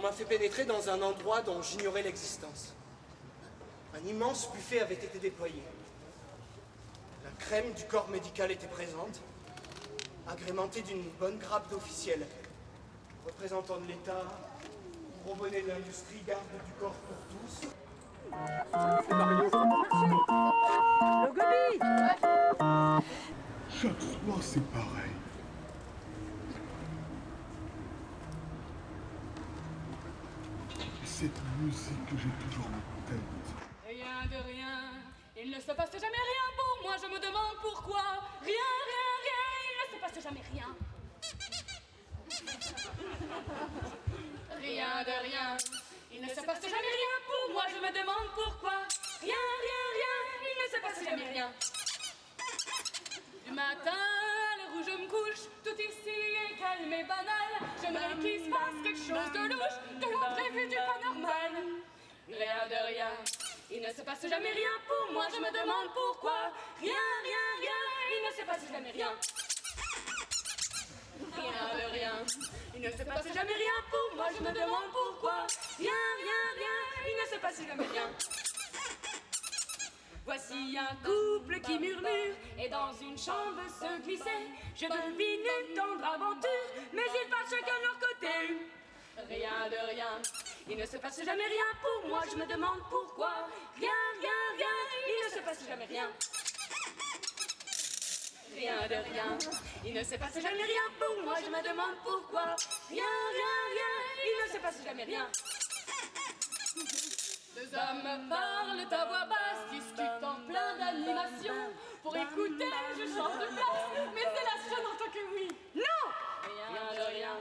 m'a fait pénétrer dans un endroit dont j'ignorais l'existence. Un immense buffet avait été déployé. La crème du corps médical était présente, agrémentée d'une bonne grappe d'officiels, représentants de l'État, gros bonnet de l'industrie, garde du corps pour tous. C'est Mario. Le gobi. Chaque soir, c'est pareil. Cette musique que j'ai toujours en tête. Rien de rien, il ne se passe jamais rien pour moi, je me demande pourquoi. Rien, il ne se passe jamais rien. Rien de rien, il ne se passe jamais rien pour moi, je me demande pourquoi. Rien, il ne se passe jamais rien. Du matin, à l'heure où je me couche, tout ici est calme et banal. J'aimerais qu'il se passe quelque chose de louche, de l'imprévu, du pas normal. Rien de rien, il ne se passe jamais rien pour moi, je me demande pourquoi. Rien, il ne se passe jamais rien. Rien de rien, il ne se passe jamais rien pour moi, je me demande pourquoi. Rien, il ne se passe jamais rien. Voici un couple qui murmure et dans une chambre se glisser. Je devine une tendre aventure, mais ils partent chacun de leur côté. Rien de rien, il ne se passe jamais rien pour moi, je me demande pourquoi. Rien, il ne se passe jamais rien. Rien de rien, il ne se passe jamais rien pour moi, je me demande pourquoi. Rien, il ne se passe jamais rien. Deux hommes parlent à voix basse, discutent en plein d'animation. Pour écouter, je change de place, mais c'est la seule en tant que oui. Non! Rien de rien,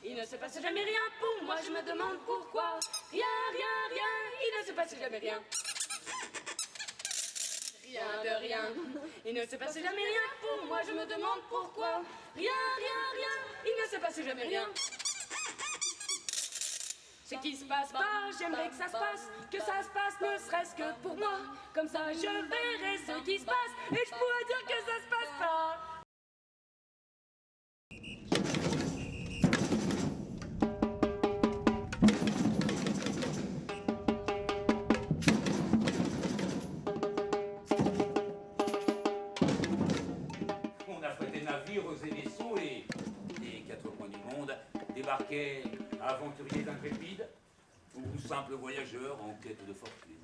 il ne se passe jamais rien pour moi, je me demande pourquoi. Rien, il ne se passe jamais rien. Rien de rien, il ne se passe jamais rien pour moi, je me demande pourquoi. Rien, il ne se passe jamais rien. Ce qui se passe pas, j'aimerais que ça se passe ne serait-ce que pour moi. Comme ça je verrai ce qui se passe et je pourrais dire que ça se passe pas. On affrétait navires, osait des vaisseaux et des quatre coins du monde débarquaient aventuriers intrépides ou simples voyageurs en quête de fortune.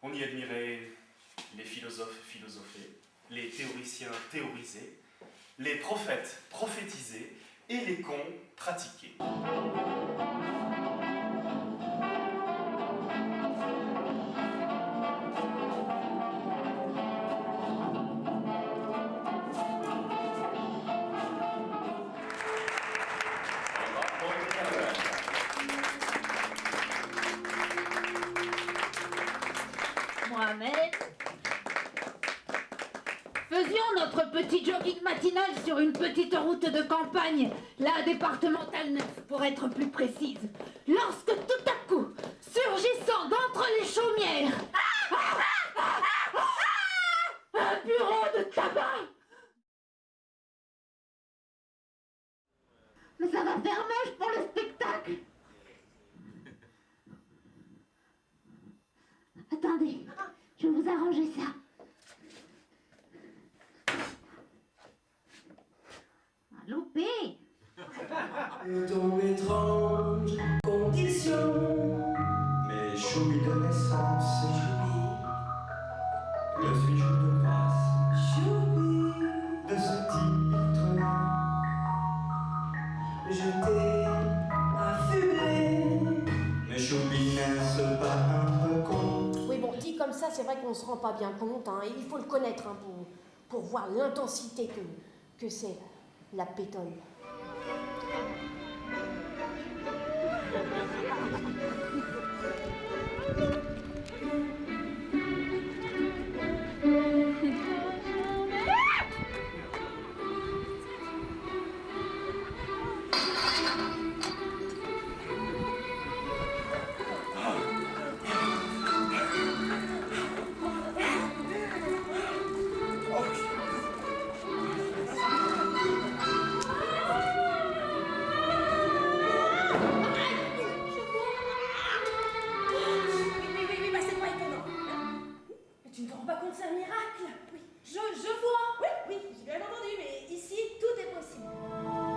On y admirait les philosophes philosopher, les théoriciens théoriser, les prophètes prophétiser et les cons pratiquer. Mohamed, faisions notre petit jogging matinal sur une petite route de campagne, la départementale 9 pour être plus précise, lorsque tout à coup, surgissant d'entre les chaumières, un bureau de tabac. Mais ça va faire moche pour le spectacle. Attendez, je vais vous arranger ça. Un loupé. Dans étrange condition, mes chouilles de naissance, le séjour de grâce, de ce titre, j'étais affublé, mes chouilles n'est-ce pas un peu con? Oui, bon, dit comme ça, c'est vrai qu'on ne se rend pas bien compte, hein, et il faut le connaître hein, pour voir l'intensité que c'est la pétole. raconte un miracle. Oui. Je vois. Oui, oui, j'ai bien entendu, mais ici, tout est possible.